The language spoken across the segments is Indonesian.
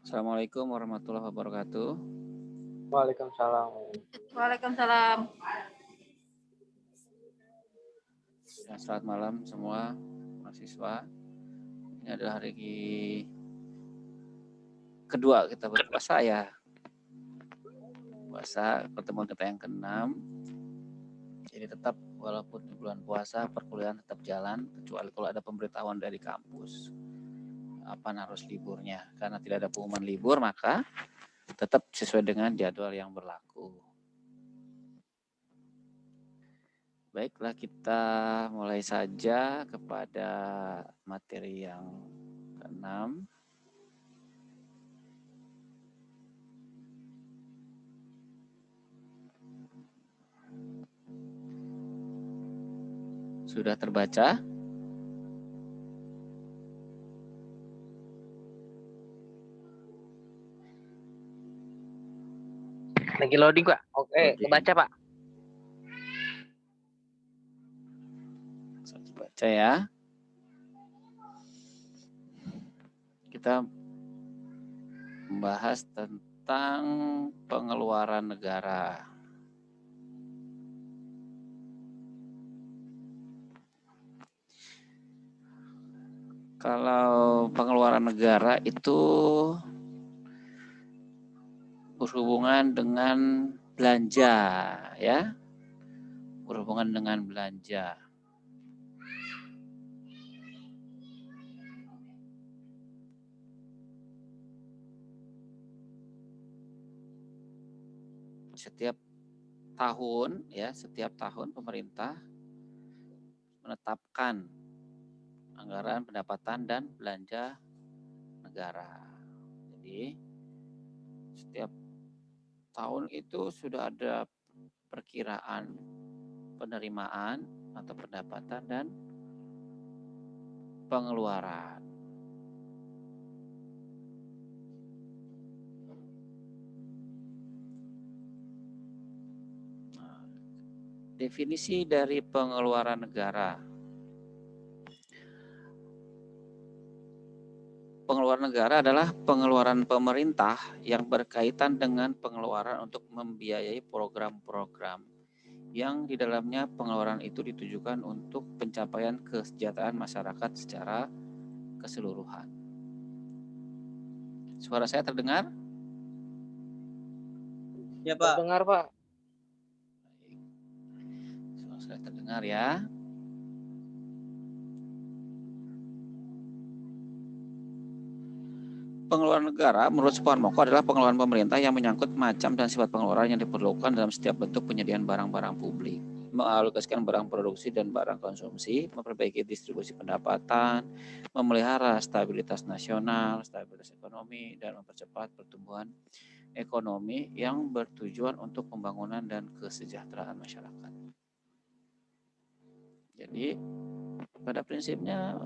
Assalamualaikum warahmatullahi wabarakatuh. Waalaikumsalam. Waalaikumsalam. Ya, selamat malam semua mahasiswa. Ini adalah hari kedua kita berpuasa ya. Puasa pertemuan kita yang ke-6. Jadi tetap walaupun di bulan puasa perkuliahan tetap jalan kecuali kalau ada pemberitahuan dari kampus kapan harus liburnya. Karena tidak ada pengumuman libur maka tetap sesuai dengan jadwal yang berlaku. Baiklah, kita mulai saja kepada materi yang ke-6. Sudah terbaca? Lagi loading, Pak. Oke, kebaca, Pak. Baca ya. Kita membahas tentang pengeluaran negara. Kalau pengeluaran negara itu berhubungan dengan belanja ya. Berhubungan dengan belanja. Setiap tahun pemerintah menetapkan anggaran pendapatan dan belanja negara. Jadi setiap tahun itu sudah ada perkiraan penerimaan atau pendapatan dan pengeluaran. Definisi dari pengeluaran negara. Pengeluaran negara adalah pengeluaran pemerintah yang berkaitan dengan pengeluaran untuk membiayai program-program yang di dalamnya pengeluaran itu ditujukan untuk pencapaian kesejahteraan masyarakat secara keseluruhan. Suara saya terdengar? Ya, Pak. Terdengar, Pak. Suara saya terdengar ya. Pengeluaran negara menurut Suparmoko adalah pengeluaran pemerintah yang menyangkut macam dan sifat pengeluaran yang diperlukan dalam setiap bentuk penyediaan barang-barang publik, mengalokasikan barang produksi dan barang konsumsi, memperbaiki distribusi pendapatan, memelihara stabilitas nasional, stabilitas ekonomi, dan mempercepat pertumbuhan ekonomi yang bertujuan untuk pembangunan dan kesejahteraan masyarakat. Jadi pada prinsipnya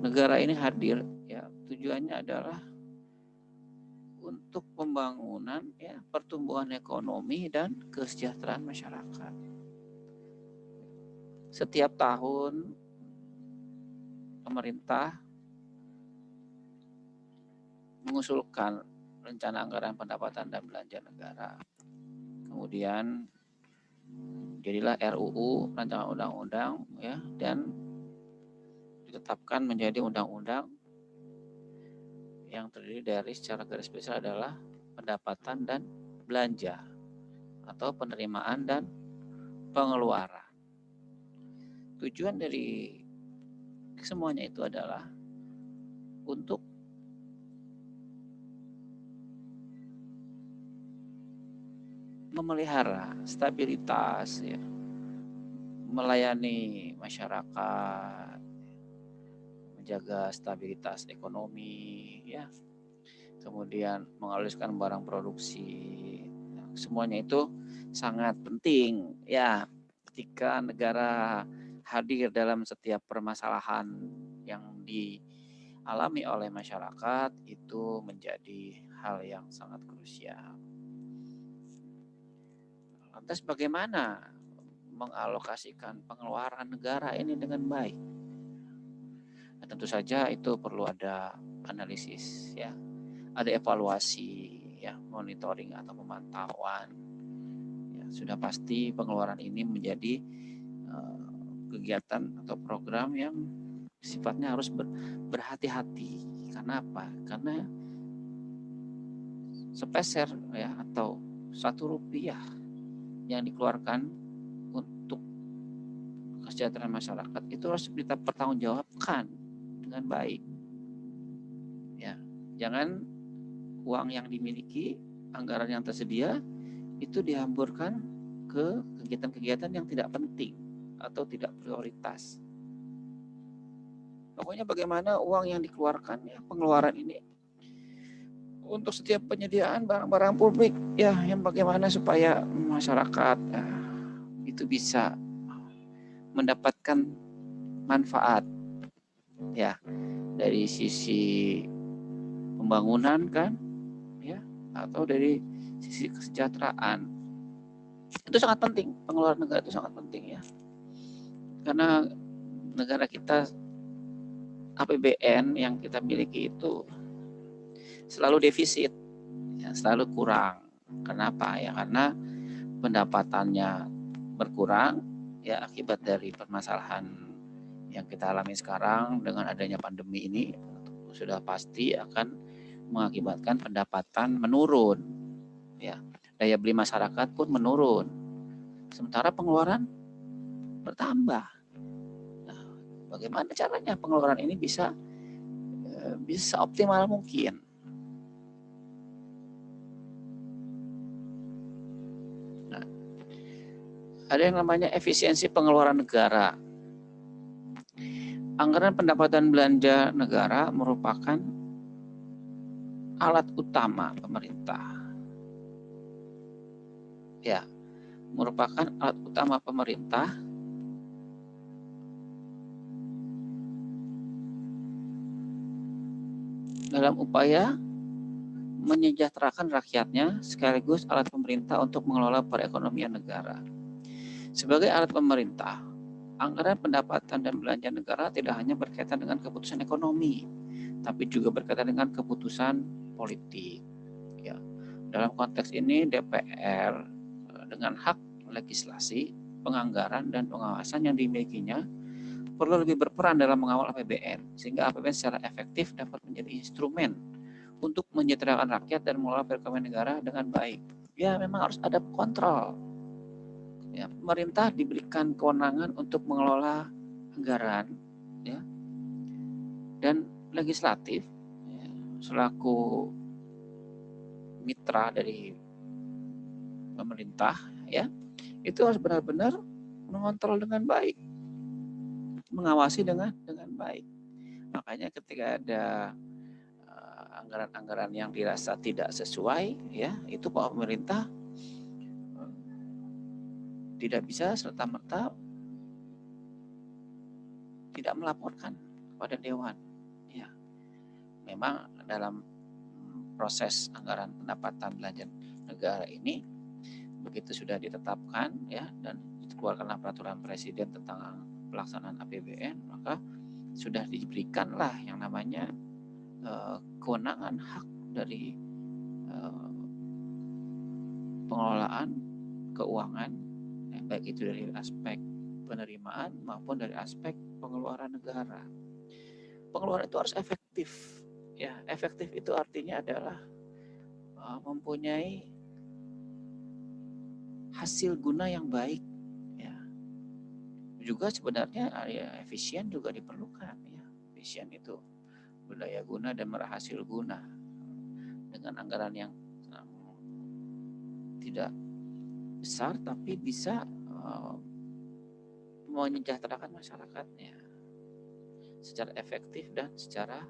negara ini hadir ya, tujuannya adalah untuk pembangunan ya, pertumbuhan ekonomi dan kesejahteraan masyarakat. Setiap tahun pemerintah mengusulkan rencana anggaran pendapatan dan belanja negara. Kemudian jadilah RUU, rancangan undang-undang ya, dan ditetapkan menjadi undang-undang yang terdiri dari secara garis besar adalah pendapatan dan belanja atau penerimaan dan pengeluaran. Tujuan dari semuanya itu adalah untuk memelihara stabilitas ya, melayani masyarakat, menjaga stabilitas ekonomi ya, kemudian mengalirkan barang produksi. Semuanya itu sangat penting ya ketika negara hadir dalam setiap permasalahan yang dialami oleh masyarakat, itu menjadi hal yang sangat krusial. Lantas bagaimana mengalokasikan pengeluaran negara ini dengan baik? Nah, tentu saja itu perlu ada analisis ya, ada evaluasi, ya, monitoring atau pemantauan. Ya, sudah pasti pengeluaran ini menjadi kegiatan atau program yang sifatnya harus berhati-hati. Karena apa? Karena sepeser ya atau Rp1 yang dikeluarkan untuk kesejahteraan masyarakat itu harus kita pertanggungjawabkan dengan baik. Ya, jangan uang yang dimiliki, anggaran yang tersedia itu dihamburkan ke kegiatan-kegiatan yang tidak penting atau tidak prioritas. Pokoknya bagaimana uang yang dikeluarkan, ya, pengeluaran ini untuk setiap penyediaan barang-barang publik, ya, yang bagaimana supaya masyarakat itu bisa mendapatkan manfaat, ya, dari sisi pembangunan kan, ya, atau dari sisi kesejahteraan. Itu sangat penting, pengeluaran negara itu sangat penting, ya, karena negara kita APBN yang kita miliki itu selalu defisit, ya, selalu kurang. Kenapa? Ya karena pendapatannya berkurang, ya, akibat dari permasalahan yang kita alami sekarang dengan adanya pandemi ini sudah pasti akan mengakibatkan pendapatan menurun, ya, daya beli masyarakat pun menurun, sementara pengeluaran bertambah. Nah, bagaimana caranya pengeluaran ini bisa optimal mungkin? Nah, ada yang namanya efisiensi pengeluaran negara. Anggaran pendapatan belanja negara merupakan alat utama pemerintah. Ya, merupakan alat utama pemerintah dalam upaya menyejahterakan rakyatnya sekaligus alat pemerintah untuk mengelola perekonomian negara. Sebagai alat pemerintah, anggaran pendapatan dan belanja negara tidak hanya berkaitan dengan keputusan ekonomi, tapi juga berkaitan dengan keputusan politik. Ya, dalam konteks ini DPR dengan hak legislasi, penganggaran dan pengawasan yang dimilikinya perlu lebih berperan dalam mengawal APBN sehingga APBN secara efektif dapat menjadi instrumen untuk menyejahterakan rakyat dan mengelola perekonomian negara dengan baik. Ya, memang harus ada kontrol. Ya, pemerintah diberikan kewenangan untuk mengelola anggaran, ya, dan legislatif, ya, selaku mitra dari pemerintah, ya, itu harus benar-benar mengontrol dengan baik, mengawasi dengan baik. Makanya ketika ada anggaran-anggaran yang dirasa tidak sesuai, ya, itu pemerintah tidak bisa serta-merta tidak melaporkan kepada dewan. Ya, memang dalam proses anggaran pendapatan belanja negara ini begitu sudah ditetapkan, ya, dan dikeluarkanlah peraturan presiden tentang pelaksanaan APBN, maka sudah diberikanlah yang namanya kewenangan hak dari pengelolaan keuangan, ya, baik itu dari aspek penerimaan maupun dari aspek pengeluaran negara. Pengeluaran itu harus efektif, ya. Efektif itu artinya adalah mempunyai hasil guna yang baik, ya. Juga sebenarnya ya, efisien juga diperlukan, ya. Efisien itu berdaya guna dan berhasil guna dengan anggaran yang tidak besar tapi bisa menyejahterakan masyarakatnya secara efektif dan secara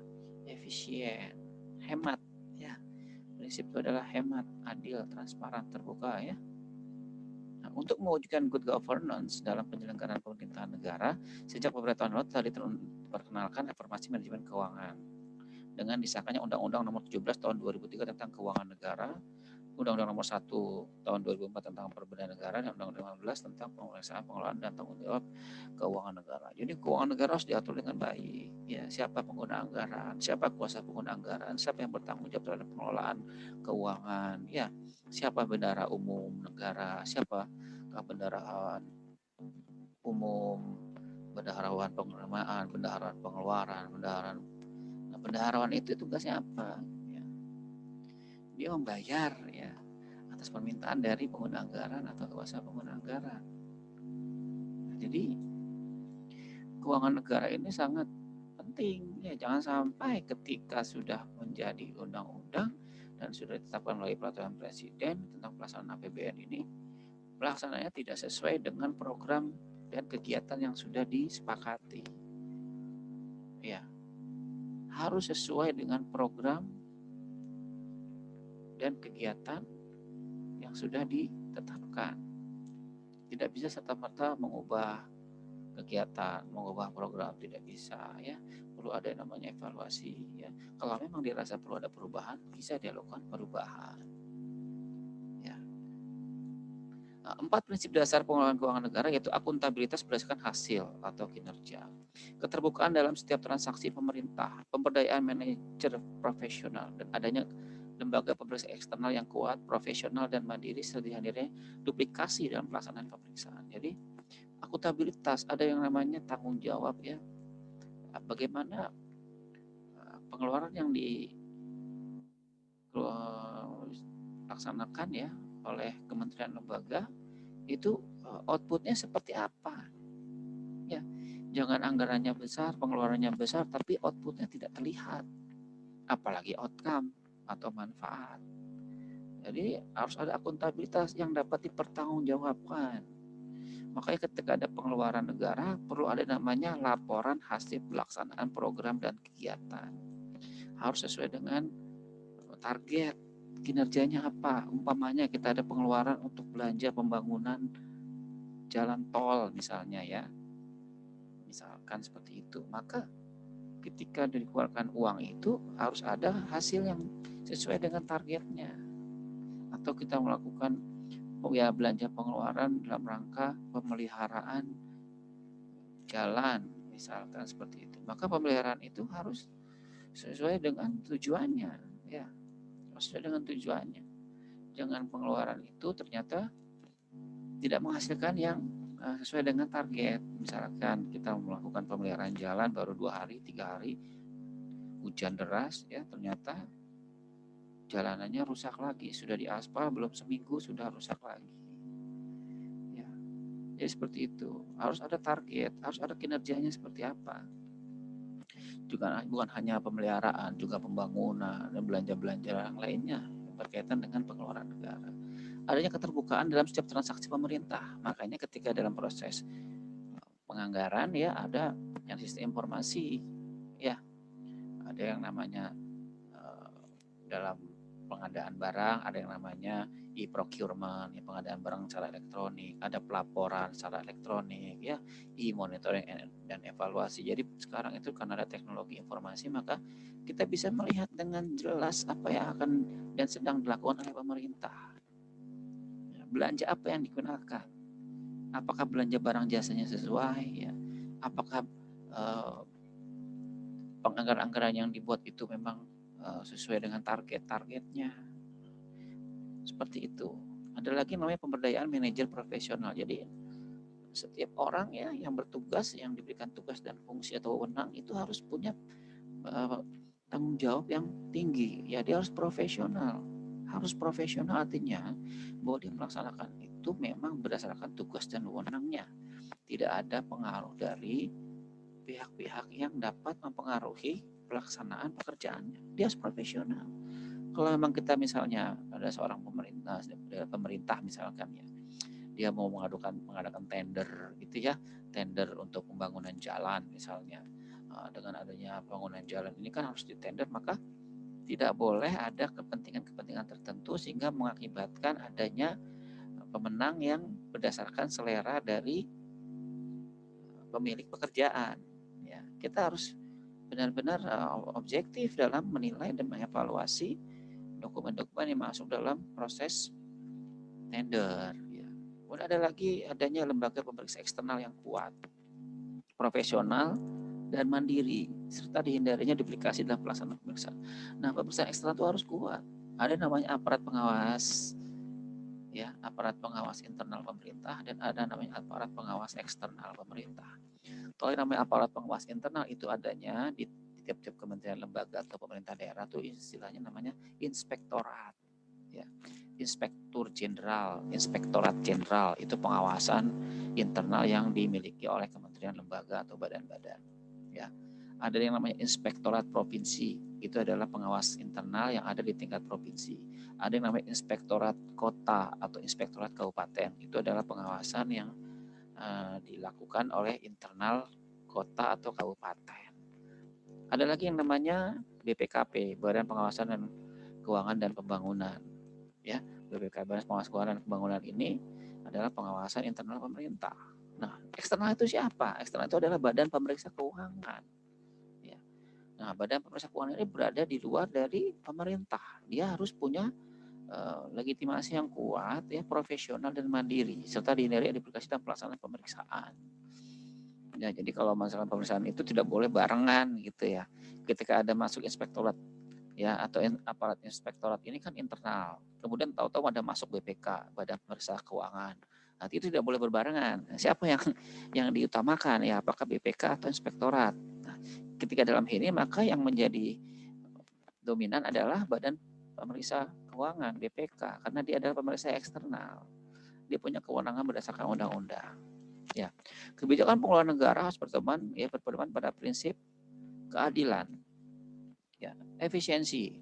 efisien, hemat, ya. Prinsip itu adalah hemat, adil, transparan, terbuka, ya. Nah, untuk mewujudkan good governance dalam penyelenggaraan pemerintahan negara, sejak beberapa tahun lalu tadi diperkenalkan reformasi manajemen keuangan dengan disahkannya Undang-Undang Nomor 17 Tahun 2003 tentang Keuangan Negara Undang-Undang Nomor 1 Tahun 2004 tentang Perbedaan Negara dan Undang-Undang 15 tentang Pemeriksaan Pengelolaan dan Tanggung Jawab Keuangan Negara. Jadi keuangan negara harus diatur dengan baik. Ya, siapa pengguna anggaran, siapa kuasa pengguna anggaran, siapa yang bertanggung jawab terhadap pengelolaan keuangan, ya, siapa bendahara umum negara, siapa bendaharaan umum, bendaharawan penerimaan, bendaharawan pengeluaran, bendaharawan itu tugasnya apa? Ya. Dia membayar ya atas permintaan dari pengguna anggaran atau kuasa pengguna anggaran. Jadi keuangan negara ini sangat penting ya, jangan sampai ketika sudah menjadi undang-undang dan sudah ditetapkan melalui peraturan presiden tentang pelaksanaan APBN ini, pelaksanaannya tidak sesuai dengan program dan kegiatan yang sudah disepakati. Ya, harus sesuai dengan program dan kegiatan yang sudah ditetapkan. Tidak bisa serta-merta mengubah kegiatan, mengubah program, tidak bisa ya. Perlu ada yang namanya evaluasi ya. Kalau memang dirasa perlu ada perubahan, bisa dilakukan perubahan. Ya. Nah, 4 prinsip dasar pengelolaan keuangan negara yaitu akuntabilitas berdasarkan hasil atau kinerja, keterbukaan dalam setiap transaksi pemerintah, pemberdayaan manajer profesional, dan adanya lembaga pemeriksa eksternal yang kuat, profesional dan mandiri serta hadirnya duplikasi dalam pelaksanaan pemeriksaan. Jadi akuntabilitas, ada yang namanya tanggung jawab ya. Bagaimana pengeluaran yang dilaksanakan ya oleh kementerian lembaga itu outputnya seperti apa? Ya, jangan anggarannya besar, pengeluarannya besar, tapi outputnya tidak terlihat, apalagi outcome atau manfaat. Jadi harus ada akuntabilitas yang dapat dipertanggungjawabkan. Makanya ketika ada pengeluaran negara perlu ada namanya laporan hasil pelaksanaan program dan kegiatan. Harus sesuai dengan target kinerjanya apa. Umpamanya kita ada pengeluaran untuk belanja pembangunan jalan tol misalnya ya. Misalkan seperti itu. Maka ketika dikeluarkan uang itu harus ada hasil yang sesuai dengan targetnya. Atau kita melakukan belanja pengeluaran dalam rangka pemeliharaan jalan misalkan seperti itu, maka pemeliharaan itu harus sesuai dengan tujuannya ya, sesuai dengan tujuannya. Jangan pengeluaran itu ternyata tidak menghasilkan yang sesuai dengan target. Misalkan kita melakukan pemeliharaan jalan baru 2 hari 3 hari hujan deras ya, ternyata jalanannya rusak lagi, sudah diaspal belum seminggu sudah rusak lagi ya. Jadi seperti itu, harus ada target, harus ada kinerjanya seperti apa. Juga bukan hanya pemeliharaan, juga pembangunan dan belanja-belanja yang lainnya yang berkaitan dengan pengeluaran negara. Adanya keterbukaan dalam setiap transaksi pemerintah, makanya ketika dalam proses penganggaran ya ada yang sistem informasi ya, ada yang namanya dalam pengadaan barang, ada yang namanya e-procurement, ya, pengadaan barang secara elektronik, ada pelaporan secara elektronik, ya, e-monitoring dan evaluasi. Jadi sekarang itu karena ada teknologi informasi, maka kita bisa melihat dengan jelas apa yang akan dan sedang dilakukan oleh pemerintah. Belanja apa yang digunakan? Apakah belanja barang jasanya sesuai? Ya? Apakah penganggaran-anggaran yang dibuat itu memang sesuai dengan targetnya, seperti itu. Ada lagi namanya pemberdayaan manajer profesional. Jadi setiap orang ya yang bertugas, yang diberikan tugas dan fungsi atau wewenang itu harus punya tanggung jawab yang tinggi. Ya dia harus profesional. Harus profesional artinya bahwa dia melaksanakan itu memang berdasarkan tugas dan wewenangnya. Tidak ada pengaruh dari pihak-pihak yang dapat mempengaruhi pelaksanaan pekerjaannya. Dia harus profesional. Kalau memang kita misalnya ada seorang pemerintah misalkan ya, dia mau mengadakan tender gitu ya, tender untuk pembangunan jalan misalnya, dengan adanya pembangunan jalan ini kan harus ditender, maka tidak boleh ada kepentingan tertentu sehingga mengakibatkan adanya pemenang yang berdasarkan selera dari pemilik pekerjaan. Ya, kita harus benar-benar objektif dalam menilai dan mengevaluasi dokumen-dokumen yang masuk dalam proses tender. Ya. Kemudian ada lagi adanya lembaga pemeriksa eksternal yang kuat, profesional dan mandiri, serta dihindarinya duplikasi dalam pelaksanaan pemeriksaan. Nah, pemeriksaan eksternal itu harus kuat. Ada namanya aparat pengawas, ya, aparat pengawas internal pemerintah, dan ada namanya aparat pengawas eksternal pemerintah. Kalau yang namanya aparat pengawas internal itu adanya di tiap-tiap kementerian lembaga atau pemerintah daerah tuh istilahnya namanya inspektorat, ya, inspektur jenderal, inspektorat jenderal, itu pengawasan internal yang dimiliki oleh kementerian lembaga atau badan-badan, ya. Ada yang namanya inspektorat provinsi, itu adalah pengawas internal yang ada di tingkat provinsi. Ada yang namanya inspektorat kota atau inspektorat kabupaten, itu adalah pengawasan yang dilakukan oleh internal kota atau kabupaten. Ada lagi yang namanya BPKP, Badan Pengawasan dan Keuangan dan Pembangunan. Ya, BPKP, Badan Pengawasan Keuangan dan Pembangunan ini adalah pengawasan internal pemerintah. Nah, eksternal itu siapa? Eksternal itu adalah Badan Pemeriksa Keuangan. Ya. Nah, Badan Pemeriksa Keuangan ini berada di luar dari pemerintah. Dia harus punya legitimasi yang kuat, ya, profesional dan mandiri, serta dihindari duplikasi dalam pelaksanaan pemeriksaan. Ya, jadi kalau masalah pemeriksaan itu tidak boleh barengan gitu ya. Ketika ada masuk inspektorat, ya, atau aparat inspektorat ini kan internal. Kemudian tahu-tahu ada masuk BPK, Badan Pemeriksa Keuangan. Nanti itu tidak boleh berbarengan. Siapa yang diutamakan, ya, apakah BPK atau inspektorat? Nah, ketika dalam ini maka yang menjadi dominan adalah Badan Pemeriksa Keuangan, BPK, karena dia adalah pemeriksa eksternal. Dia punya kewenangan berdasarkan undang-undang. Ya, kebijakan pengelolaan negara harus berpedoman pada prinsip keadilan, ya, efisiensi,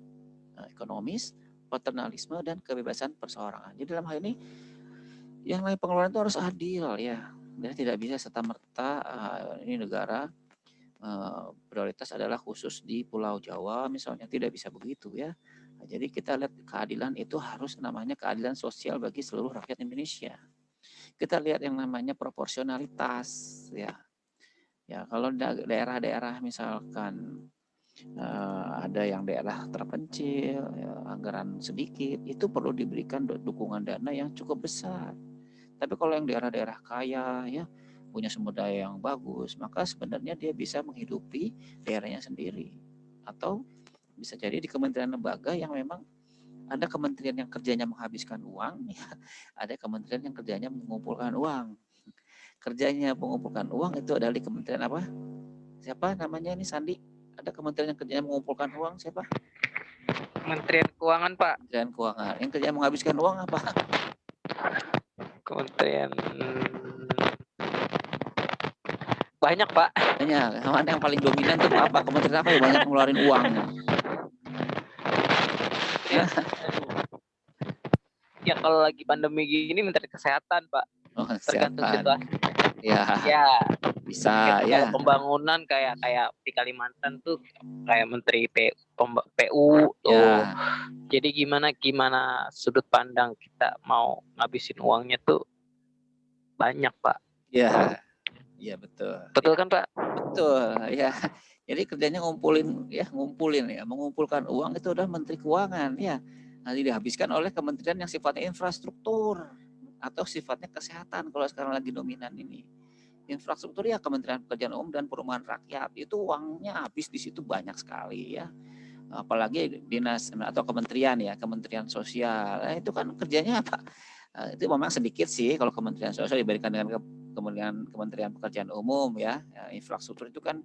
ekonomis, paternalisme, dan kebebasan perseorangan. Jadi dalam hal ini yang lain pengelolaan itu harus adil, ya. Dan tidak bisa serta-merta ini negara prioritas adalah khusus di Pulau Jawa misalnya, tidak bisa begitu, ya. Nah, jadi kita lihat keadilan itu harus namanya keadilan sosial bagi seluruh rakyat Indonesia. Kita lihat yang namanya proporsionalitas, ya. Ya, kalau daerah-daerah misalkan ada yang daerah terpencil, ya, anggaran sedikit, itu perlu diberikan dukungan dana yang cukup besar. Tapi kalau yang daerah-daerah kaya, ya, punya sumber daya yang bagus, maka sebenarnya dia bisa menghidupi daerahnya sendiri. Atau bisa jadi di kementerian lembaga yang memang ada kementerian yang kerjanya menghabiskan uang, ya, ada kementerian yang kerjanya mengumpulkan uang. Kerjanya mengumpulkan uang itu adalah di kementerian apa? Siapa namanya ini, Sandi? Ada kementerian yang kerjanya mengumpulkan uang, siapa? Kementerian Keuangan, Pak. Kementerian Keuangan. Yang kerjanya menghabiskan uang apa? Kementerian banyak, Pak. Banyak. Mana yang paling dominan tuh apa? Kementerian apa yang banyak ngeluarin uang? Ya kalau lagi pandemi gini Menteri Kesehatan, Pak. Oh, Tergantung kesehatan. situasi. Ya, Ya, bisa, kalau ya. pembangunan kayak di Kalimantan tuh kayak Menteri PU tuh. Ya. Jadi gimana sudut pandang kita mau ngabisin uangnya tuh banyak, Pak. Ya. Ya, betul. Betul kan, Pak? Betul, ya. Jadi kerjanya ngumpulin ya, mengumpulkan uang itu adalah Menteri Keuangan, ya. Nanti dihabiskan oleh kementerian yang sifatnya infrastruktur atau sifatnya kesehatan kalau sekarang lagi dominan ini. Infrastruktur ya Kementerian Pekerjaan Umum dan Perumahan Rakyat, itu uangnya habis di situ banyak sekali, ya. Apalagi dinas atau kementerian, ya, Kementerian Sosial. Itu kan kerjanya apa? Itu memang sedikit sih kalau Kementerian Sosial dibandingkan dengan Kementerian Pekerjaan Umum, ya. Infrastruktur itu kan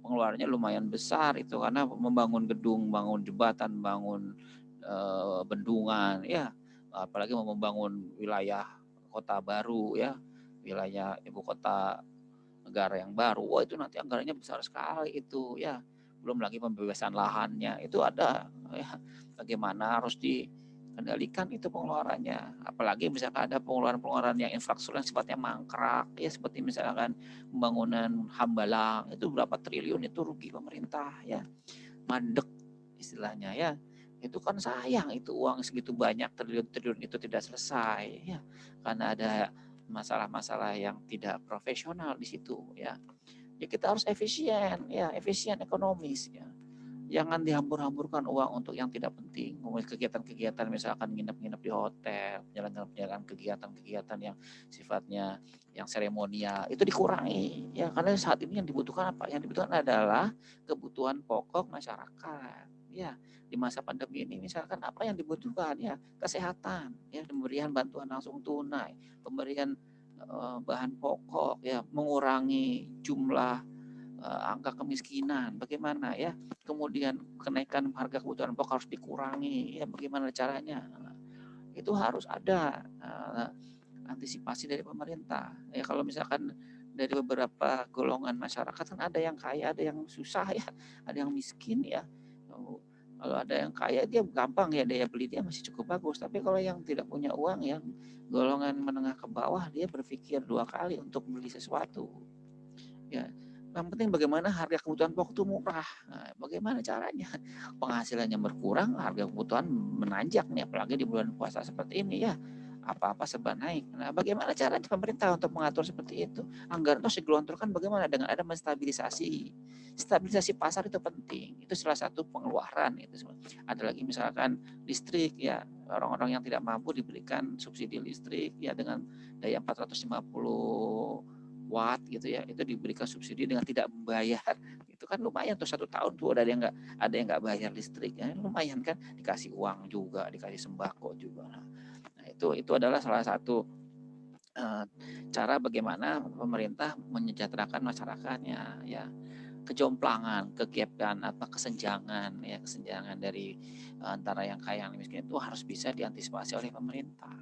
pengeluarannya lumayan besar itu karena membangun gedung, bangun jembatan, bangun bendungan, ya. Apalagi membangun wilayah kota baru, ya, wilayah ibu kota negara yang baru. Wah, itu nanti anggarannya besar sekali itu, ya. Belum lagi pembebasan lahannya itu ada, ya. Bagaimana harus dikendalikan itu pengeluarannya. Apalagi misalkan ada pengeluaran-pengeluaran yang infrastruktur yang sifatnya mangkrak, ya, seperti misalkan pembangunan Hambalang itu berapa triliun itu rugi pemerintah, ya. Mandek istilahnya, ya. Itu kan sayang itu uang segitu banyak triliun-triliun itu tidak selesai, ya. Karena ada masalah-masalah yang tidak profesional di situ, ya. Ya kita harus efisien, ya, efisien ekonomis, ya. Jangan dihambur-hamburkan uang untuk yang tidak penting. Kegiatan-kegiatan misalkan nginep-nginep di hotel, jalan-jalan kegiatan-kegiatan yang sifatnya yang seremonial itu dikurangi ya, karena saat ini yang dibutuhkan apa? Yang dibutuhkan adalah kebutuhan pokok masyarakat. Ya, di masa pandemi ini misalkan apa yang dibutuhkan ya, kesehatan, ya, pemberian bantuan langsung tunai, pemberian bahan pokok ya, mengurangi jumlah angka kemiskinan, bagaimana ya, kemudian kenaikan harga kebutuhan pokok harus dikurangi, ya bagaimana caranya? Itu harus ada antisipasi dari pemerintah. Ya kalau misalkan dari beberapa golongan masyarakat kan ada yang kaya, ada yang susah ya, ada yang miskin ya. Kalau ada yang kaya dia gampang ya, daya beli dia masih cukup bagus. Tapi kalau yang tidak punya uang, yang golongan menengah ke bawah, dia berpikir 2 kali untuk beli sesuatu. Ya, yang penting bagaimana harga kebutuhan pokok itu murah. Nah, bagaimana caranya? Penghasilannya berkurang, harga kebutuhan menanjak nih, apalagi di bulan puasa seperti ini ya. Apa-apa serba naik. Nah, bagaimana caranya pemerintah untuk mengatur seperti itu? Anggaran itu digelontorkan bagaimana dengan ada menstabilisasi. Stabilisasi pasar itu penting. Itu salah satu pengeluaran itu. Ada lagi misalkan listrik ya, orang-orang yang tidak mampu diberikan subsidi listrik ya dengan daya 450 watt gitu ya, itu diberikan subsidi dengan tidak membayar. Itu kan lumayan tuh 1 tahun tuh ada yang nggak bayar listrik ya, lumayan kan, dikasih uang juga, dikasih sembako juga. Nah, itu adalah salah satu cara bagaimana pemerintah menyejahterakan masyarakatnya ya. Kejomplangan, kegapan apa kesenjangan ya, kesenjangan dari antara yang kaya yang miskin itu harus bisa diantisipasi oleh pemerintah.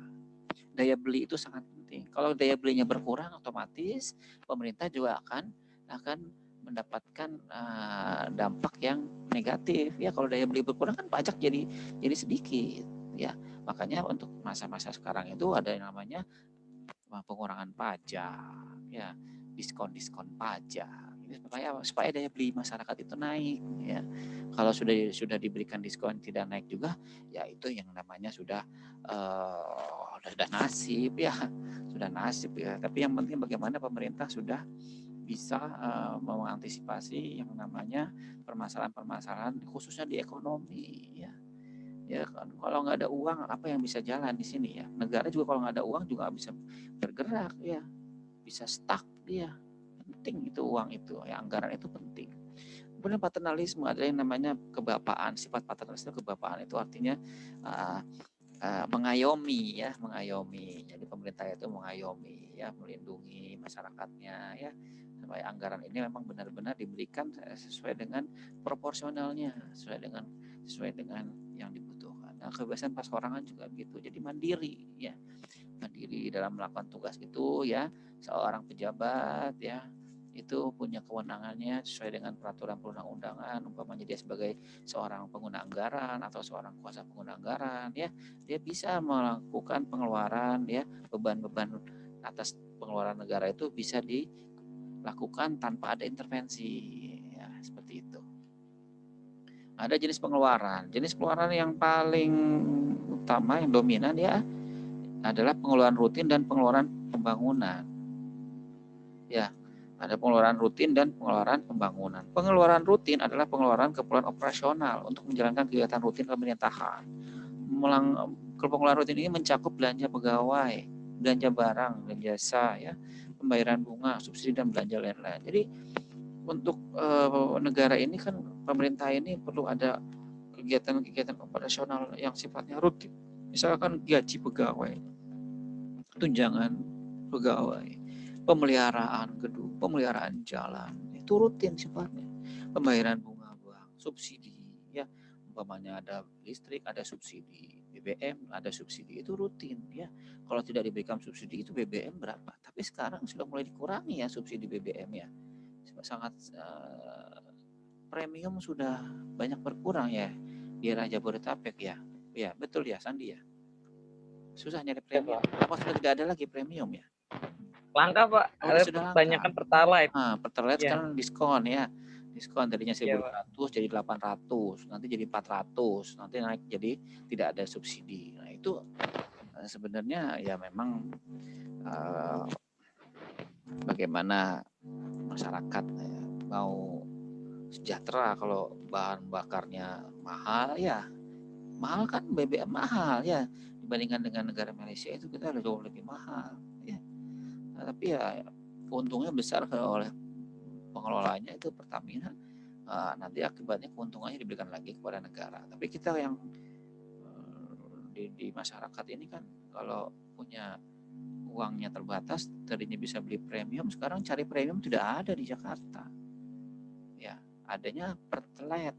Daya beli itu sangat penting. Kalau daya belinya berkurang, otomatis pemerintah juga akan mendapatkan dampak yang negatif ya. Kalau daya beli berkurang kan pajak jadi sedikit ya. Makanya untuk masa-masa sekarang itu ada yang namanya pengurangan pajak ya, diskon pajak. Ini supaya daya beli masyarakat itu naik ya. Kalau sudah diberikan diskon tidak naik juga ya, itu yang namanya sudah nasib ya, sudah nasib ya. Tapi yang penting bagaimana pemerintah sudah bisa mengantisipasi yang namanya permasalahan-permasalahan khususnya di ekonomi ya. Ya kan, kalau nggak ada uang apa yang bisa jalan di sini ya. Negara juga kalau nggak ada uang juga nggak bisa bergerak ya, bisa stuck dia. Penting itu uang itu ya, anggaran itu penting. Kemudian paternalisme ada yang namanya kebapaan. Sifat paternalisme kebapaan itu artinya mengayomi ya, mengayomi. Jadi pemerintah itu mengayomi ya, melindungi masyarakatnya ya, supaya anggaran ini memang benar-benar diberikan sesuai dengan proporsionalnya, sesuai dengan yang dibutuhkan. Nah, kebebasan perseorangan juga begitu. Jadi mandiri ya, mandiri dalam melakukan tugas itu ya. Seorang pejabat ya itu punya kewenangannya sesuai dengan peraturan perundang-undangan, umpamanya dia sebagai seorang pengguna anggaran atau seorang kuasa pengguna anggaran ya, dia bisa melakukan pengeluaran ya, beban-beban atas pengeluaran negara itu bisa dilakukan tanpa ada intervensi ya, seperti itu. Ada jenis pengeluaran yang paling utama, yang dominan ya adalah pengeluaran rutin dan pengeluaran pembangunan ya. Ada pengeluaran rutin dan pengeluaran pembangunan. Pengeluaran rutin adalah pengeluaran keperluan operasional untuk menjalankan kegiatan rutin pemerintahan. Pengeluaran rutin ini mencakup belanja pegawai, belanja barang dan jasa ya, pembayaran bunga, subsidi dan belanja lain-lain. Jadi untuk negara ini kan, pemerintah ini perlu ada kegiatan-kegiatan operasional yang sifatnya rutin. Misalkan gaji pegawai, tunjangan pegawai, pemeliharaan gedung, pemeliharaan jalan, itu rutin sifatnya. Pembayaran bunga bank, subsidi ya, umpamanya ada listrik ada subsidi, BBM ada subsidi, itu rutin ya. Kalau tidak diberikan subsidi itu BBM berapa? Tapi sekarang sudah mulai dikurangi ya subsidi BBM ya. Sangat premium sudah banyak berkurang ya di daerah Jabodetabek ya. Ya, betul ya Sandi ya. Susah nyari premium. Apa sudah tidak ada lagi premium ya? Langka Pak, ada kebanyakan Pertalite. Pertalite sekarang diskon ya. Diskon tadinya 1.200 jadi 800, nanti jadi 400, nanti naik jadi tidak ada subsidi. Nah, itu sebenarnya ya memang bagaimana masyarakat mau sejahtera. Kalau bahan bakarnya mahal ya, mahal kan BBM mahal ya, dibandingkan dengan negara Malaysia itu kita jauh lebih mahal ya. Nah, tapi ya untungnya besar oleh pengelolanya itu Pertamina. Nanti akibatnya keuntungannya diberikan lagi kepada negara. Tapi kita yang di masyarakat ini kan kalau punya uangnya terbatas, tadinya bisa beli premium, sekarang cari premium tidak ada di Jakarta. Ya, adanya pertelet.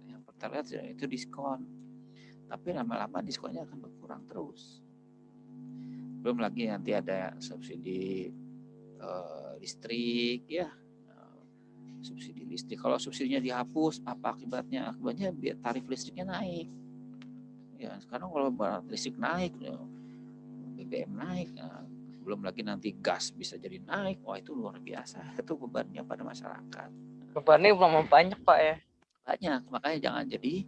Ya, pertelet itu diskon. Tapi lama-lama diskonnya akan berkurang terus. Belum lagi nanti ada subsidi listrik ya. Subsidi listrik. Kalau subsidinya dihapus, apa akibatnya? Akibatnya tarif listriknya naik. Ya, sekarang kalau listrik naik, BBM naik, belum lagi nanti gas bisa jadi naik. Wah, itu luar biasa. Itu bebannya pada masyarakat. Bebannya belum banyak Pak ya. Banyak, makanya jangan jadi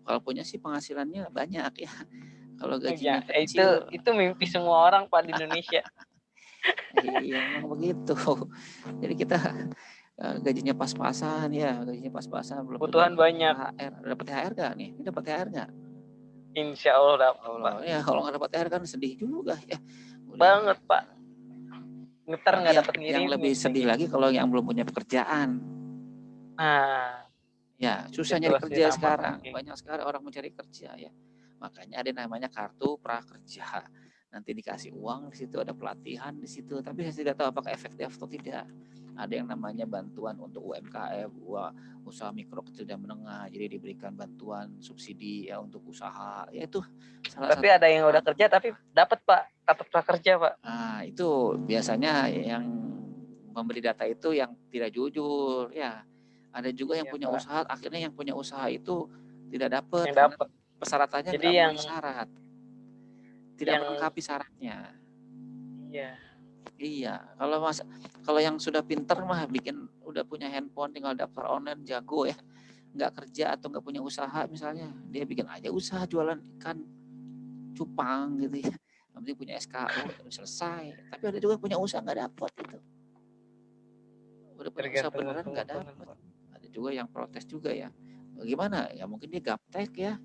kalau punya sih penghasilannya banyak ya. Kalau gajinya kecil, itu mimpi semua orang Pak di Indonesia. iya memang begitu. Jadi kita gajinya pas-pasan ya, gajinya pas-pasan, belum Kebutuhan banyak. THR. Dapat THR nggak nih? Ini dapat THR nggak? Insya Allah dapat Pak. Ya kalau nggak dapat THR kan sedih juga ya. Banget Pak. Ngetar nggak dapat ngirim. Yang lebih sedih lagi kalau yang belum punya pekerjaan. Nah, ya susah nyari kerja sekarang. Banyak sekali orang mencari kerja ya. Makanya ada namanya kartu prakerja. Nanti dikasih uang di situ, ada pelatihan di situ. Tapi saya tidak tahu apakah efektif atau tidak. Ada yang namanya bantuan untuk UMKM, usaha mikro kecil dan menengah. Jadi diberikan bantuan subsidi ya untuk usaha. Ya itu salah tapi ada yang udah kerja tapi dapat Pak kartu prakerja Pak. Nah, itu biasanya yang memberi data itu yang tidak jujur ya. Ada juga yang punya Pak. usaha, akhirnya yang punya usaha itu tidak dapat. Yang dapat. Persyaratannya Jadi nggak yang memenuhi syarat. Tidak melengkapi syaratnya. Iya, kalau yang sudah pinter mah udah punya handphone, tinggal daftar online, jago ya, nggak kerja atau nggak punya usaha misalnya, dia bikin aja usaha jualan ikan cupang gitu ya, nanti punya SKU selesai. Tapi ada juga punya usaha nggak dapat itu, udah punya usaha beneran nggak dapat. Ada juga yang protes juga ya, bagaimana ya, mungkin dia gaptek ya,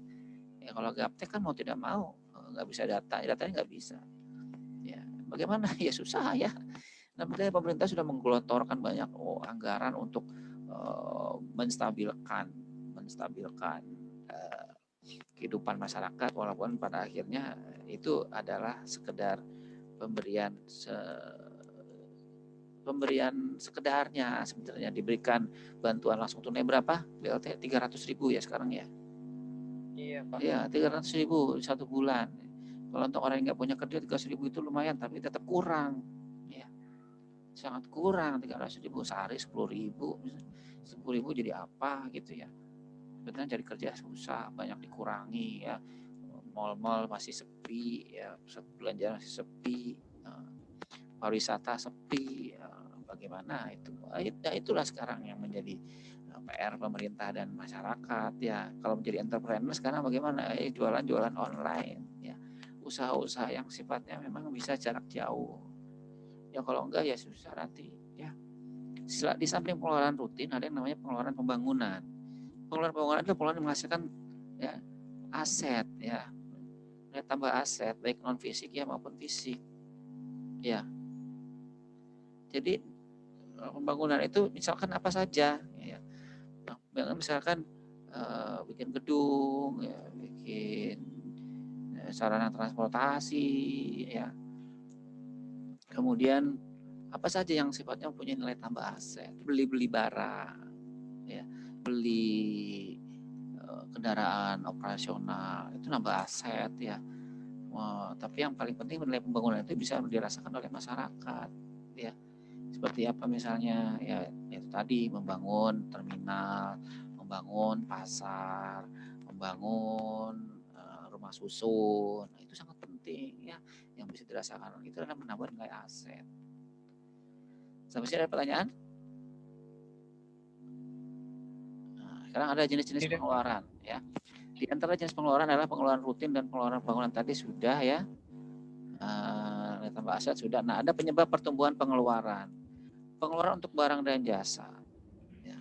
kalau gaptek kan mau tidak mau nggak bisa datanya nggak bisa. Bagaimana ya, susah ya. Nah, makanya pemerintah sudah menggelontorkan banyak anggaran untuk menstabilkan kehidupan masyarakat, walaupun pada akhirnya itu adalah sekedar pemberian sekedarnya. Sebenarnya diberikan bantuan langsung tunai berapa? BLT 300.000 ya sekarang ya. Iya Pak. Ya 300.000 satu bulan. Kalau untuk orang yang nggak punya kerja 300.000 itu lumayan, tapi tetap kurang, ya, sangat kurang. 300.000 sehari 10.000, 10.000 jadi apa gitu ya? Betul, cari kerja susah, banyak dikurangi ya. Mal-mal masih sepi, ya, pusat belanja masih sepi, pariwisata sepi, bagaimana itu? Ya, itulah sekarang yang menjadi PR pemerintah dan masyarakat ya. Kalau menjadi entrepreneur sekarang bagaimana? Jualan-jualan online ya. Usaha-usaha yang sifatnya memang bisa jarak jauh. Ya kalau enggak ya susah nanti ya. Di samping pengeluaran rutin ada yang namanya pengeluaran pembangunan. Pengeluaran pembangunan itu pengeluaran yang menghasilkan ya aset ya. Tambah aset baik non fisik ya maupun fisik. Ya. Jadi pembangunan itu misalkan apa saja ya. Misalkan bikin gedung ya, bikin sarana transportasi ya. Kemudian apa saja yang sifatnya punya nilai tambah aset, beli barang ya, beli kendaraan operasional itu nambah aset ya. Tapi yang paling penting nilai pembangunan itu bisa dirasakan oleh masyarakat ya. Seperti apa misalnya ya itu tadi, membangun terminal, membangun pasar, membangun rumah susun. Nah, itu sangat penting ya, yang bisa dirasakan itu adalah menambah nilai aset. Sampai sini ada pertanyaan? Nah, sekarang ada jenis-jenis pengeluaran ya. Di antara jenis pengeluaran adalah pengeluaran rutin dan pengeluaran bangunan tadi sudah ya. Nilai tambah aset sudah. Nah, ada penyebab pertumbuhan pengeluaran. Pengeluaran untuk barang dan jasa. Ya.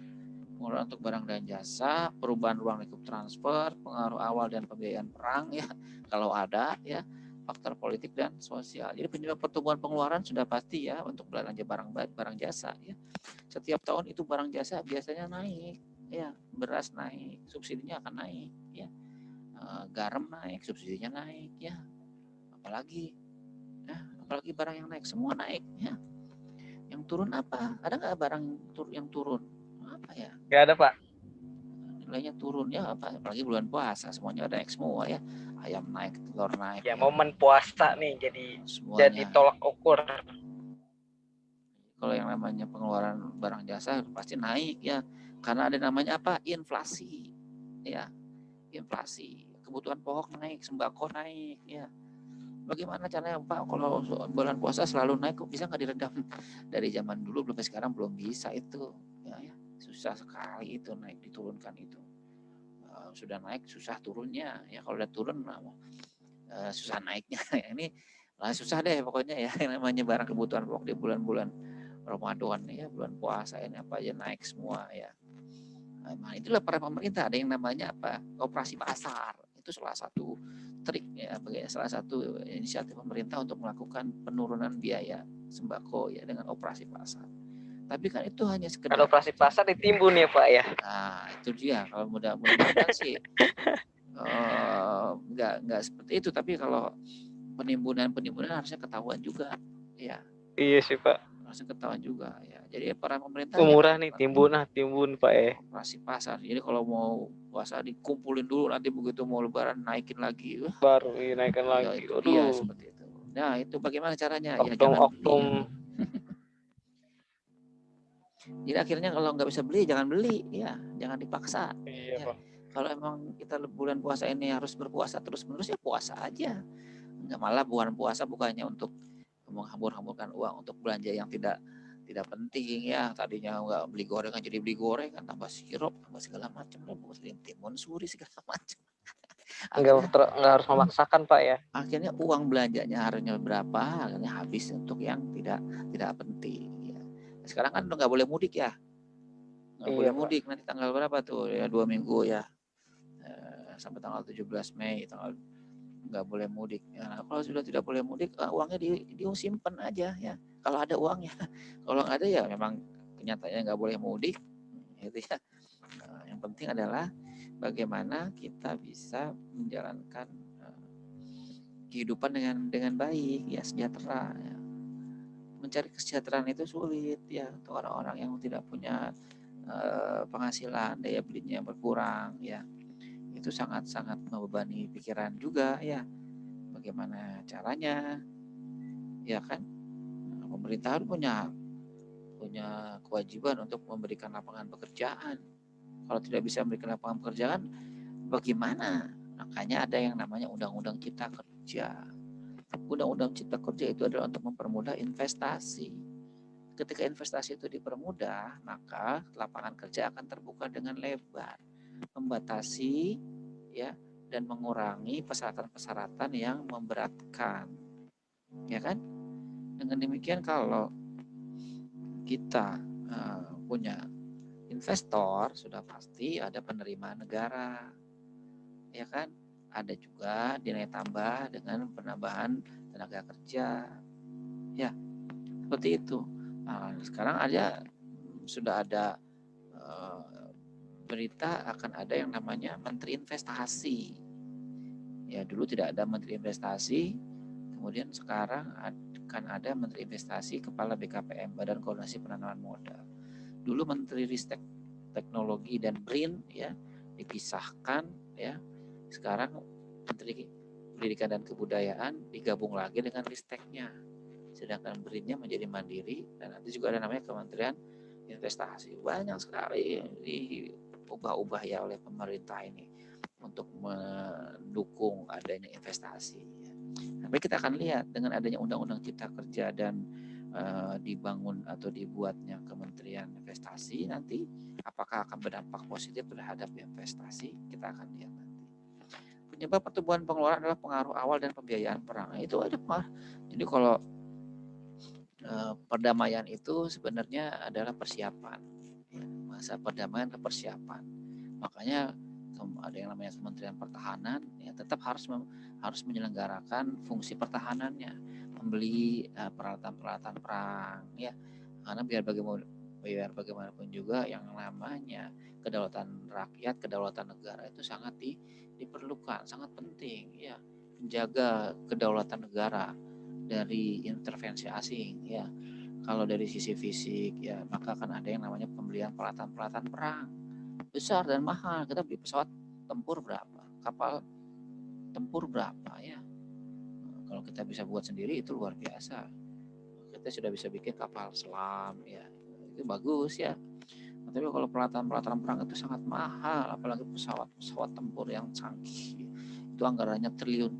pengeluaran untuk barang dan jasa, perubahan ruang lingkup transfer, pengaruh awal dan pembiayaan perang ya, kalau ada ya, faktor politik dan sosial. Jadi penyebab pertumbuhan pengeluaran sudah pasti ya untuk belanja barang jasa ya. Setiap tahun itu barang jasa biasanya naik ya, beras naik, subsidinya akan naik ya. Garam naik, subsidinya naik ya. Apalagi barang yang naik, semua naik ya. Yang turun apa? Ada nggak barang yang turun? Apa ya? Nggak ada, Pak. Nilainya turun ya, apalagi bulan puasa semuanya ada naik semua ya. Ayam naik, telur naik. Ya, momen puasa nih jadi semuanya. tolak ukur. Kalau yang namanya pengeluaran barang jasa pasti naik ya, karena ada namanya apa? Inflasi ya. Inflasi, kebutuhan pokok naik, sembako naik ya. Bagaimana caranya Pak kalau bulan puasa selalu naik, kok bisa nggak diredam? Dari zaman dulu sampai sekarang belum bisa itu ya. Susah sekali itu naik diturunkan itu. Sudah naik susah turunnya ya, kalau udah turun susah naiknya. Ini susah deh pokoknya ya, yang namanya barang kebutuhan pokok di bulan-bulan Ramadan ya, bulan puasa ini apa aja naik semua ya. Nah, itulah para pemerintah ada yang namanya apa? Operasi pasar. Itu salah satu trik ya, salah satu inisiatif pemerintah untuk melakukan penurunan biaya sembako ya dengan operasi pasar. Tapi kan itu hanya sekedar. Kalau operasi pasar ditimbun ya Pak ya. Nah itu dia, kalau mudah-mudahan sih nggak seperti itu. Tapi kalau penimbunan harusnya ketahuan juga ya. Iya sih Pak. Harusnya ketahuan juga ya. Jadi para pemerintah murah nih timbun Pak ya. Operasi pasar. Jadi kalau mau puasa dikumpulin dulu, nanti begitu mau lebaran naikin lagi. Baru naikkan lagi. Itu dia seperti itu. Nah itu bagaimana caranya? Ya jangan beli. Jadi akhirnya kalau nggak bisa beli jangan beli ya, jangan dipaksa. Iya ya. Pak. Kalau emang kita bulan puasa ini harus berpuasa terus-menerus ya puasa aja. Nggak, malah bulan puasa bukannya untuk menghambur-hamburkan uang untuk belanja yang tidak penting ya. Tadinya nggak beli gorengan jadi beli gorengan, tambah sirup, tambah segala macam, timun suri segala macam. Nggak harus memaksakan Pak ya. Akhirnya uang belanjanya harusnya berapa, akhirnya habis untuk yang tidak penting. Ya. Sekarang kan udah nggak boleh mudik ya, nggak boleh mudik. Nanti tanggal berapa tuh ya, 2 minggu ya, sampai tanggal 17 Mei nggak boleh mudik. Ya, kalau sudah tidak boleh mudik, uangnya disimpan aja ya. Kalau ada uangnya, kalau nggak ada ya memang kenyataannya nggak boleh mudik. Gitu ya. Yang penting adalah bagaimana kita bisa menjalankan kehidupan dengan baik ya, sejahtera. Ya. Mencari kesejahteraan itu sulit ya untuk orang-orang yang tidak punya penghasilan, daya belinya berkurang ya. Itu sangat-sangat membebani pikiran juga ya. Bagaimana caranya? Ya kan, pemerintahan punya kewajiban untuk memberikan lapangan pekerjaan. Kalau tidak bisa memberikan lapangan pekerjaan, bagaimana? Makanya ada yang namanya Undang-Undang Cipta Kerja. Undang-Undang Cipta Kerja itu adalah untuk mempermudah investasi. Ketika investasi itu dipermudah, maka lapangan kerja akan terbuka dengan lebar, membatasi ya dan mengurangi persyaratan-persyaratan yang memberatkan. Ya kan? Dengan demikian kalau kita punya investor, sudah pasti ada penerimaan negara. Ya kan? Ada juga nilai tambah dengan penambahan tenaga kerja. Ya, seperti itu. Nah, sekarang sudah ada berita akan ada yang namanya Menteri Investasi. Ya, dulu tidak ada Menteri Investasi, kemudian sekarang akan ada Menteri Investasi, Kepala BKPM, Badan Koordinasi Penanaman Modal. Dulu Menteri Ristek Teknologi dan BRIN ya dipisahkan ya. Sekarang Menteri Pendidikan dan Kebudayaan digabung lagi dengan Risteknya. Sedangkan BRIN-nya menjadi mandiri, dan nanti juga ada namanya Kementerian Investasi. Banyak sekali diubah-ubah ya oleh pemerintah ini untuk mendukung adanya investasi. Tapi kita akan lihat dengan adanya Undang-Undang Cipta Kerja dan dibangun atau dibuatnya Kementerian Investasi, nanti apakah akan berdampak positif terhadap investasi, kita akan lihat nanti. Penyebab pertumbuhan pengeluaran adalah pengaruh awal dan pembiayaan perang. Itu ada pengaruh. Jadi kalau perdamaian itu sebenarnya adalah persiapan. Ya, masa perdamaian ke persiapan. Makanya ada yang namanya Kementerian Pertahanan ya tetap harus menyelenggarakan fungsi pertahanannya, membeli peralatan-peralatan perang ya, karena biar bagaimanapun juga yang namanya kedaulatan rakyat, kedaulatan negara itu sangat diperlukan, sangat penting ya, menjaga kedaulatan negara dari intervensi asing ya. Kalau dari sisi fisik ya, maka akan ada yang namanya pembelian peralatan-peralatan perang besar dan mahal. Kita beli pesawat tempur berapa, kapal tempur berapa ya. Kalau kita bisa buat sendiri itu luar biasa. Kita sudah bisa bikin kapal selam ya, itu bagus ya. Tapi kalau peralatan-peralatan perang itu sangat mahal, apalagi pesawat tempur yang canggih, itu anggarannya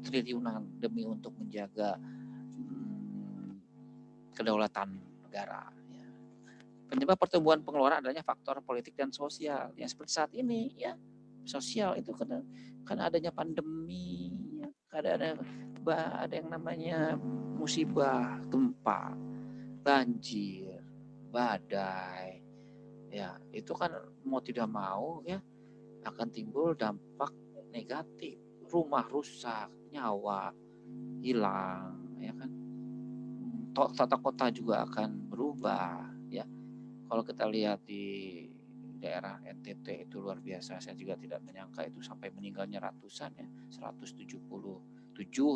triliunan demi untuk menjaga kedaulatan negara. Ya. Penyebab pertumbuhan pengeluaran adanya faktor politik dan sosial. Ya seperti saat ini ya, sosial itu karena adanya pandemi, ya, ada yang namanya musibah, gempa, banjir, badai. Ya, itu kan mau tidak mau ya akan timbul dampak negatif. Rumah rusak, nyawa hilang, ya kan. Tata kota juga akan berubah ya. Kalau kita lihat di daerah NTT itu luar biasa, saya juga tidak menyangka itu sampai meninggalnya ratusan ya, 177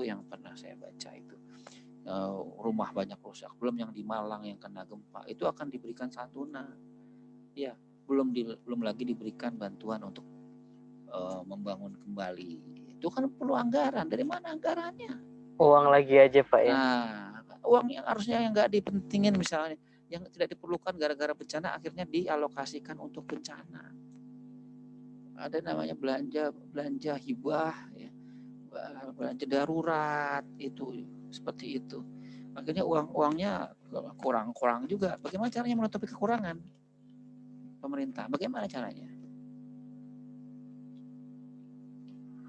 yang pernah saya baca itu. Rumah banyak rusak, belum yang di Malang yang kena gempa, itu akan diberikan santunan. Ya, belum lagi diberikan bantuan untuk membangun kembali. Itu kan perlu anggaran. Dari mana anggarannya? Uang lagi aja Pak ya. Nah, uang yang harusnya yang nggak dipentingin misalnya, yang tidak diperlukan gara-gara bencana akhirnya dialokasikan untuk bencana. Ada namanya belanja hibah, ya, belanja darurat itu seperti itu. Akhirnya uangnya kurang juga. Bagaimana caranya menutupi kekurangan pemerintah? Bagaimana caranya?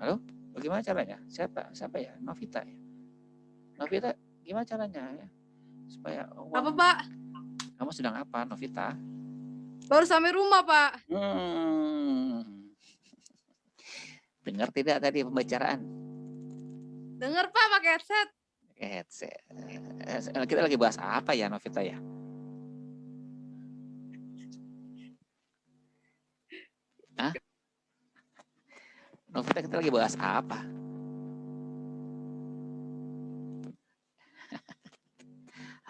Halo, bagaimana caranya? Siapa ya? Novita ya. Novita, gimana caranya ya? Supaya uang... Apa Pak? Kamu sedang apa, Novita? Baru sampai rumah Pak. Dengar tidak tadi pembicaraan? Dengar Pak pakai headset. Headset. Kita lagi bahas apa ya, Novita ya? Hah? Novita, kita lagi bahas apa?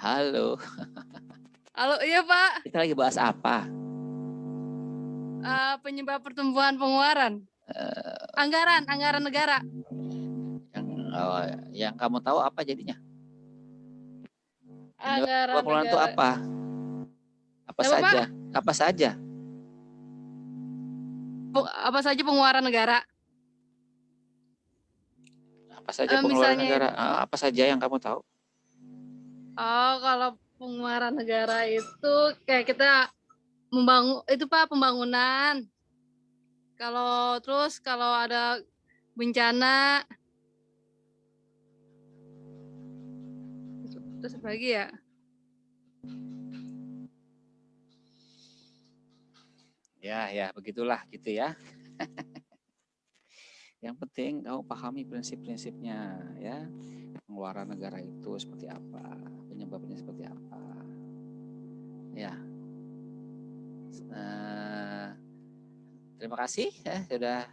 Halo. Halo, iya Pak. Kita lagi bahas apa? Penyebab pertumbuhan pengeluaran. Anggaran negara. Yang kamu tahu apa jadinya? Anggaran pengeluaran itu negara. apa? Apa saja? Apa saja? Apa saja pengeluaran negara? Apa saja pengeluaran misalnya, negara? Apa saja yang kamu tahu? Oh, kalau pengeluaran negara itu kayak kita membangun itu Pak, pembangunan. Kalau ada bencana, terus apa lagi ya? Ya begitulah gitu ya. Yang penting kamu pahami prinsip-prinsipnya ya. Pengeluaran negara itu seperti apa, penyebabnya seperti apa. Ya. Terima kasih ya, sudah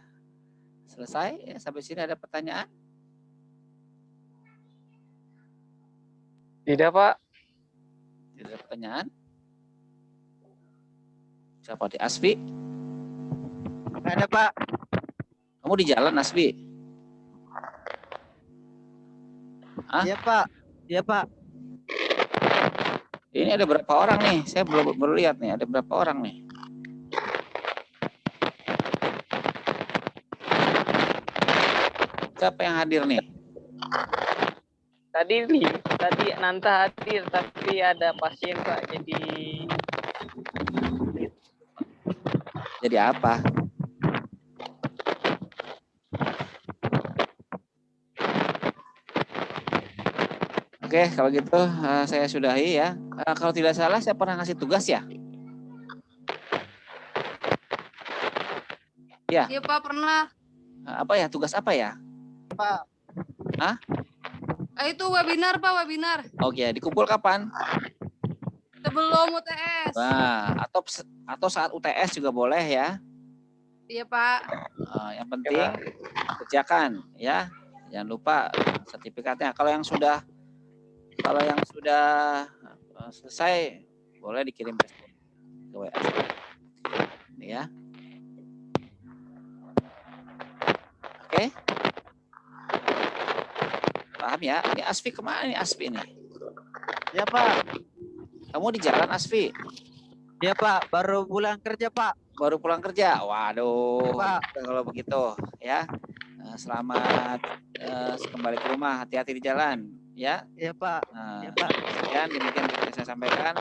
selesai ya. Sampai sini ada pertanyaan? Tidak Pak. Tidak ada pertanyaan? Siapa di Asfi? Nggak ada Pak. Kamu di jalan Asfi? Hah? Iya Pak. Iya Pak. Ini ada berapa orang nih? Saya belum lihat nih, ada berapa orang nih? Siapa yang hadir nih? Tadi Nanta hadir tapi ada pasien Pak, jadi apa? Oke, kalau gitu saya sudahi ya. Kalau tidak salah saya pernah ngasih tugas ya. Ya. Iya Pak, pernah. Apa ya? Tugas apa ya? Itu webinar Pak, webinar. Oke, dikumpul kapan? Sebelum UTS. Nah, atau saat UTS juga boleh ya. Iya Pak. Yang penting kerjakan ya. Jangan lupa sertifikatnya. Kalau yang sudah selesai boleh dikirim ke WA. Ini ya. Oke. Paham ya? Ini Asfi kemana nih Asfi ini? Ya Pak. Kamu di jalan Asfi? Ya Pak, baru pulang kerja Pak. Baru pulang kerja? Waduh. Pak. Kalau begitu ya. Selamat kembali ke rumah. Hati-hati di jalan ya. Ya Pak. Nah, Ya Pak. sekian demikian yang saya sampaikan.